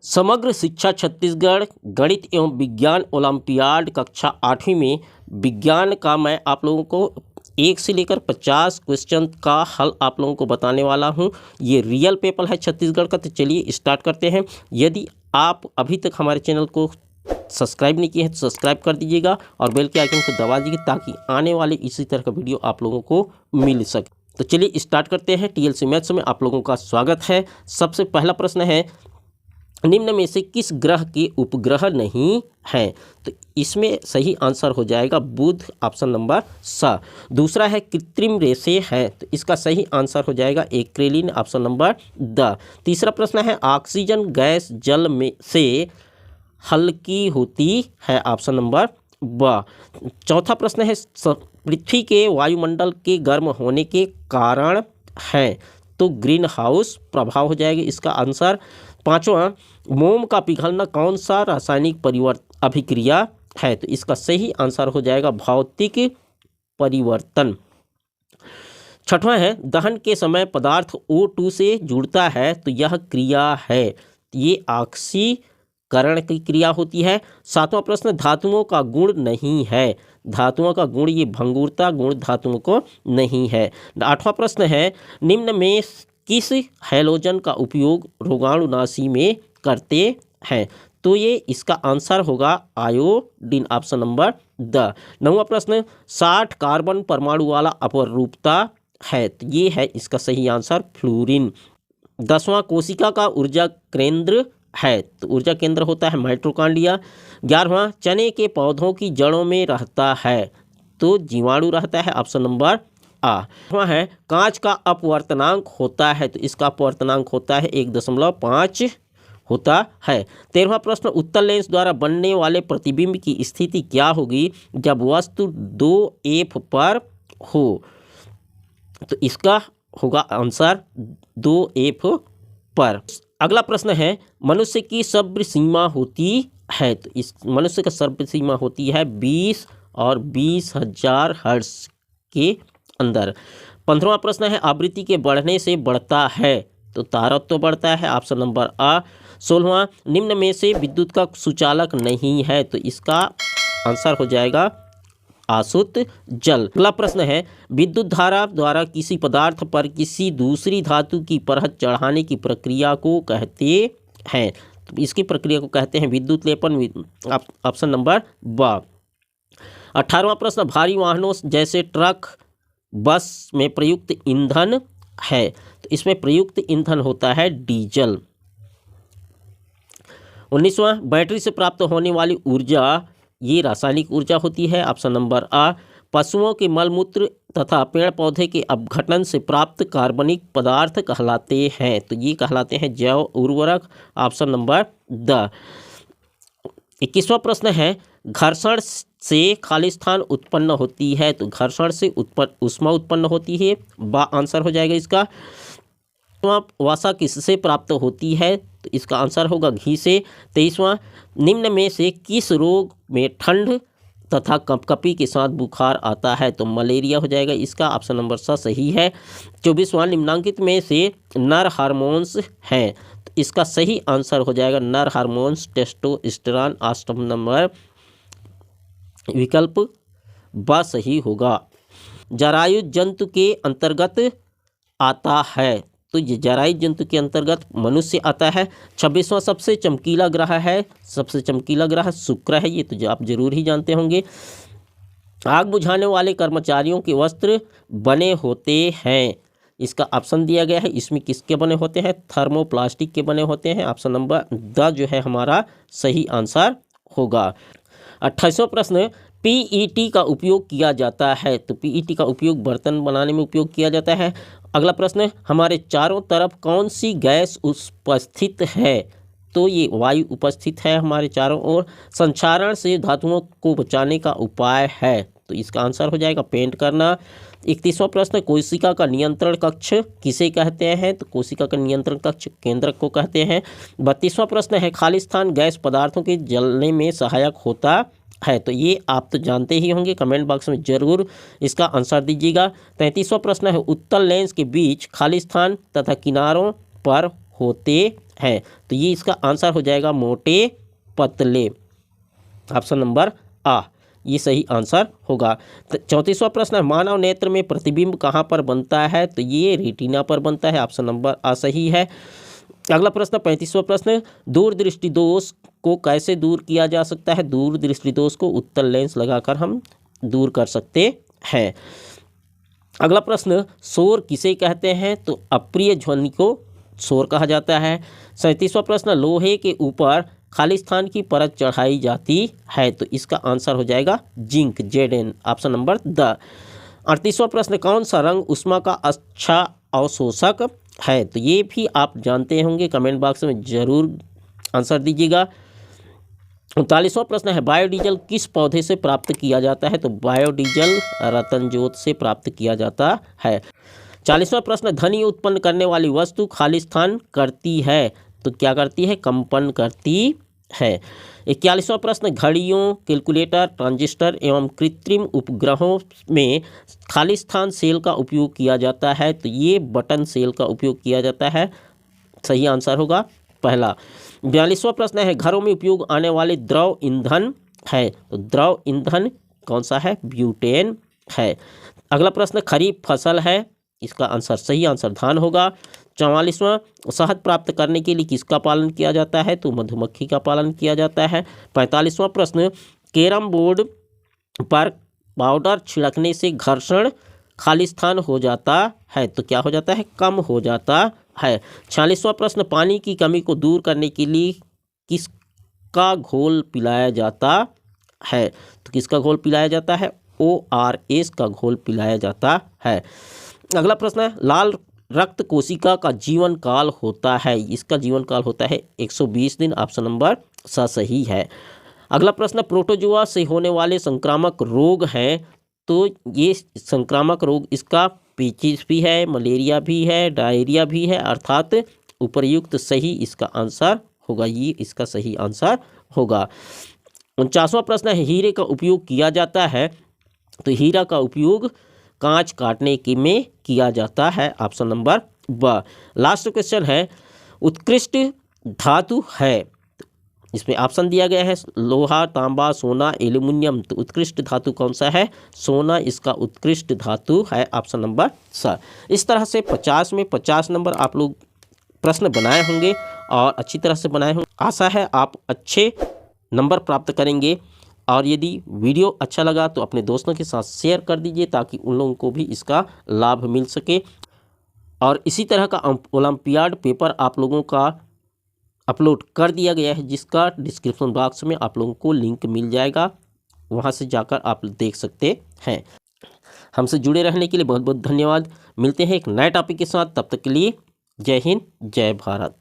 समग्र शिक्षा छत्तीसगढ़ गणित एवं विज्ञान ओलंपियाड कक्षा 8वीं में विज्ञान का मैं आप लोगों को 1 से लेकर 50 क्वेश्चन का हल आप लोगों को बताने वाला हूं। ये रियल पेपर है छत्तीसगढ़ का। तो चलिए स्टार्ट करते हैं। यदि आप अभी तक हमारे चैनल को सब्सक्राइब नहीं किए हैं तो सब्सक्राइब कर दीजिएगा और बेल के आइकन को दबा दीजिए ताकि आने वाले इसी तरह का वीडियो आप लोगों को मिल सके। तो चलिए स्टार्ट करते हैं। टीएलसी मैथ्स में आप लोगों का स्वागत है। सबसे पहला प्रश्न है, निम्न में से किस ग्रह के उपग्रह नहीं हैं? तो इसमें सही आंसर हो जाएगा बुध, ऑप्शन नंबर स। दूसरा है कृत्रिम रेशे हैं, तो इसका सही आंसर हो जाएगा एक्रेलिन, ऑप्शन नंबर द। तीसरा प्रश्न है, ऑक्सीजन गैस जल में से हल्की होती है, ऑप्शन नंबर ब। चौथा प्रश्न है, पृथ्वी के वायुमंडल के गर्म होने के कारण है, तो ग्रीन हाउस प्रभाव हो जाएगा इसका आंसर। पांचवा, मोम का पिघलना कौन सा रासायनिक अभिक्रिया है? तो इसका सही आंसर हो जाएगा भौतिक परिवर्तन। छठवां है, दहन के समय पदार्थ O2 से जुड़ता है, तो यह क्रिया है, ये ऑक्सीकरण की क्रिया होती है। सातवां प्रश्न, धातुओं का गुण नहीं है, धातुओं का गुण ये भंगुरता गुण धातुओं को नहीं है। आठवां प्रश्न है, निम्न में किस हैलोजन का उपयोग रोगाणुनाशी में करते हैं? तो ये इसका आंसर होगा आयोडीन, ऑप्शन नंबर द। नौवां प्रश्न, 60 कार्बन परमाणु वाला अपरूपता है, तो ये है इसका सही आंसर फ्लोरीन। 10वां, कोशिका का ऊर्जा केंद्र है, तो ऊर्जा केंद्र होता है माइटोकॉन्ड्रिया। 11वां, चने के पौधों की जड़ों में रहता है, तो जीवाणु रहता है, ऑप्शन नंबर आ। है, कांच का अपवर्तनांक होता है, तो इसका अपवर्तनांक होता है 1.5 होता है। 13वां प्रश्न, उत्तल लेंस द्वारा बनने वाले प्रतिबिंब की स्थिति क्या होगी जब वस्तु 2F पर हो? तो इसका होगा आंसर 2F पर। अगला प्रश्न है, मनुष्य की सब्र सीमा होती है, तो इस मनुष्य का सब्र सीमा होती है 20 और 20,000 हर्ट्ज के अंदर। 15वां प्रश्न है, आवृत्ति के बढ़ने से बढ़ता है, तो तारत्व बढ़ता है, ऑप्शन नंबर आ। 16वां, निम्न में से विद्युत का सुचालक नहीं है, तो इसका आंसर हो जाएगा आसुत जल। अगला प्रश्न है, विद्युत धारा द्वारा किसी पदार्थ पर किसी दूसरी धातु की परत चढ़ाने की प्रक्रिया को कहते हैं, तो इसकी प्रक्रिया को कहते हैं विद्युत लेपन, ऑप्शन नंबर ब। 18वां प्रश्न, भारी वाहनों जैसे ट्रक बस में प्रयुक्त ईंधन है, तो इसमें प्रयुक्त ईंधन होता है डीजल। 19वां, बैटरी से प्राप्त होने वाली ऊर्जा ये रासायनिक ऊर्जा होती है, ऑप्शन नंबर आ। पशुओं के मलमूत्र तथा पेड़ पौधे के अपघटन से प्राप्त कार्बनिक पदार्थ कहलाते हैं, तो ये कहलाते हैं जैव उर्वरक, ऑप्शन नंबर द। 21वां प्रश्न है, घर्षण से खालिस्तान उत्पन्न होती है, तो घर्षण से ऊष्मा उत्पन्न होती है, बा आंसर हो जाएगा इसका। वसा किससे प्राप्त होती है? तो इसका आंसर होगा घी से। 23वां, निम्न में से किस रोग में ठंड तथा कपकपी के साथ बुखार आता है? तो मलेरिया हो जाएगा इसका, ऑप्शन नंबर सा सही है। 24वां, निम्नांकित में से नर हार्मोन्स हैं, तो इसका सही आंसर हो जाएगा नर हार्मोन्स टेस्टोस्टेरोन, ऑप्शन नंबर विकल्प ब सही होगा। जरायु जंतु के अंतर्गत आता है, तो ये जरायु जंतु के अंतर्गत मनुष्य आता है। 26वां, सबसे चमकीला ग्रह है, सबसे चमकीला ग्रह शुक्र है, ये तो आप जरूर ही जानते होंगे। आग बुझाने वाले कर्मचारियों के वस्त्र बने होते हैं, इसका ऑप्शन दिया गया है, इसमें किसके बने होते हैं? थर्मोप्लास्टिक के बने होते हैं, ऑप्शन नंबर द जो है हमारा सही आंसर होगा। 28वां प्रश्न, PET का उपयोग किया जाता है, तो PET का उपयोग बर्तन बनाने में उपयोग किया जाता है। अगला प्रश्न, हमारे चारों तरफ कौन सी गैस उपस्थित है? तो ये वायु उपस्थित है हमारे चारों ओर। संक्षारण से धातुओं को बचाने का उपाय है, तो इसका आंसर हो जाएगा पेंट करना। 31वां प्रश्न, कोशिका का नियंत्रण कक्ष किसे कहते हैं? तो कोशिका का नियंत्रण कक्ष केंद्रक को कहते हैं। 32वां प्रश्न है, खालिस्तान गैस पदार्थों के जलने में सहायक होता है, तो ये आप तो जानते ही होंगे, कमेंट बॉक्स में जरूर इसका आंसर दीजिएगा। 33वां प्रश्न है, उत्तल लेंस के बीच खालिस्तान तथा किनारों पर होते हैं। तो ये इसका आंसर हो जाएगा मोटे पतले, ऑप्शन नंबर आ, ये सही आंसर होगा। तो 34वां प्रश्न है, मानव नेत्र में प्रतिबिंब कहाँ पर बनता है? तो ये रेटिना पर बनता है, ऑप्शन नंबर आ सही है। अगला प्रश्न 35वां प्रश्न, दूरदृष्टि दोष को कैसे दूर किया जा सकता है? दूरदृष्टि दोष को उत्तल लेंस लगाकर हम दूर कर सकते हैं। अगला प्रश्न, शोर किसे कहते हैं? तो अप्रिय ध्वनि को शोर कहा जाता है। 37वां प्रश्न, लोहे के ऊपर खाली स्थान की परत चढ़ाई जाती है, तो इसका आंसर हो जाएगा zinc, Zn, option number D. 38वां प्रश्न, कौन सा रंग उष्मा का अच्छा अवशोषक है? तो ये भी आप जानते होंगे, कमेंट बॉक्स में जरूर आंसर दीजिएगा। 39वां प्रश्न है, बायोडीजल किस पौधे से प्राप्त किया जाता है? तो बायोडीजल रतनजोत से प्राप्त किया जाता है। 40वां प्रश्न, ध्वनि उत्पन्न करने वाली वस्तु खाली स्थान करती है, तो क्या करती है? कंपन करती है। 41वां प्रश्न, घड़ियों, कैलकुलेटर, ट्रांजिस्टर एवं कृत्रिम उपग्रहों में खाली स्थान सेल का उपयोग किया जाता है, तो ये बटन सेल का उपयोग किया जाता है, सही आंसर होगा पहला। 42वां प्रश्न है, घरों में उपयोग आने वाले द्रव ईंधन है, तो द्रव ईंधन कौन सा है? ब्यूटेन है। अगला प्रश्न, खरीफ फसल है, इसका आंसर सही आंसर धान होगा। 44वां, शहद प्राप्त करने के लिए किसका पालन किया जाता है? तो मधुमक्खी का पालन किया जाता है। 45वां प्रश्न, कैरम बोर्ड पर पाउडर छिड़कने से घर्षण खाली स्थान हो जाता है, तो क्या हो जाता है? कम हो जाता है। 46वां प्रश्न, पानी की कमी को दूर करने के लिए किसका घोल पिलाया जाता है? तो किसका घोल पिलाया जाता है? ORS का घोल पिलाया जाता है। अगला प्रश्न है, लाल रक्त कोशिका का जीवन काल होता है, इसका जीवन काल होता है 120 दिन, ऑप्शन नंबर सा सही है। अगला प्रश्न, प्रोटोजुआ से होने वाले संक्रामक रोग हैं, तो ये संक्रामक रोग इसका पेचिश भी है, मलेरिया भी है, डायरिया भी है, अर्थात उपर्युक्त सही इसका आंसर होगा, ये इसका सही आंसर होगा। 49वां प्रश्न है, हीरे का उपयोग किया जाता है, तो हीरा का उपयोग कांच काटने के में किया जाता है, ऑप्शन नंबर ब। लास्ट क्वेश्चन है, उत्कृष्ट धातु है, इसमें ऑप्शन दिया गया है लोहा, तांबा, सोना, एल्यूमिनियम, तो उत्कृष्ट धातु कौन सा है? सोना इसका उत्कृष्ट धातु है, ऑप्शन नंबर स। इस तरह से 50 में 50 नंबर आप लोग प्रश्न बनाए होंगे और अच्छी तरह से बनाए होंगे। आशा है आप अच्छे नंबर प्राप्त करेंगे, और यदि वीडियो अच्छा लगा तो अपने दोस्तों के साथ शेयर कर दीजिए ताकि उन लोगों को भी इसका लाभ मिल सके। और इसी तरह का ओलंपियाड पेपर आप लोगों का अपलोड कर दिया गया है, जिसका डिस्क्रिप्शन बॉक्स में आप लोगों को लिंक मिल जाएगा, वहां से जाकर आप देख सकते हैं। हमसे जुड़े रहने के लिए बहुत बहुत धन्यवाद। मिलते हैं एक नए टॉपिक के साथ, तब तक के लिए जय हिंद, जय भारत।